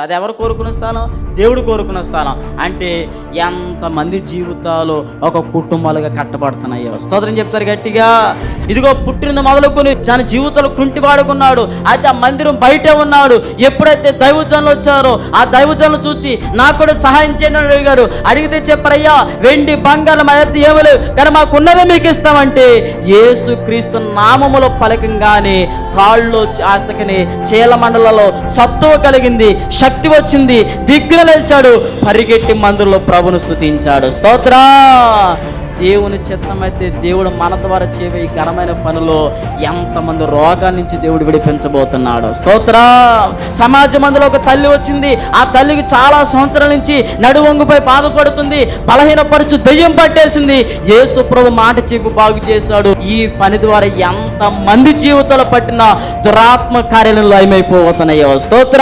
అది ఎవరు కోరుకున్న స్థానం? దేవుడు కోరుకున్న స్థానం. అంటే ఎంతమంది జీవితాలు ఒక కుటుంబాలుగా కట్టబడుతున్నాయో స్తోత్రం చెప్తారు గట్టిగా. ఇదిగో పుట్టిన మొదలుకొని తన జీవితంలో కుంటివాడుకున్నాడు. అయితే ఆ మందిరం బయటే ఉన్నాడు. ఎప్పుడైతే దైవజనులు వచ్చారో ఆ దైవజనులు చూసి నాకు కూడా సహాయం చేయండి అని అడిగారు. అడిగితే చెప్పరయ్యా, వెండి బంగారం అయితే ఏమలేవు, కానీ మాకున్నదే మీకు ఇస్తామంటే యేసు క్రీస్తు నామములో పలకంగానే కాళ్ళు అతకని చీలమండలలో సత్తువ కలిగింది, శక్తి వచ్చింది, దిగ్గున లేచాడు, పరిగెట్టి మందిరంలో ప్రభును స్తుతించాడు. స్తోత్ర. దేవుని చిత్తమైతే దేవుడు మన ద్వారా చేయే ఈ ఘనమైన పనిలో ఎంతమంది రోగాల నుంచి దేవుడు విడిపించబోతున్నాడు. స్తోత్ర. సమాజ మందులో ఒక తల్లి వచ్చింది. ఆ తల్లికి చాలా సంవత్సరాల నుంచి నడువంగుపై బాధపడుతుంది, బలహీనపరచు దెయ్యం పట్టేసింది. యేసు ప్రభు మాట చెప్పి బాగు చేశాడు. ఈ పని ద్వారా ఎంతమంది జీవితాలు పట్టిన దురాత్మ కార్యాలను లయమైపోతున్నాయో. స్తోత్ర.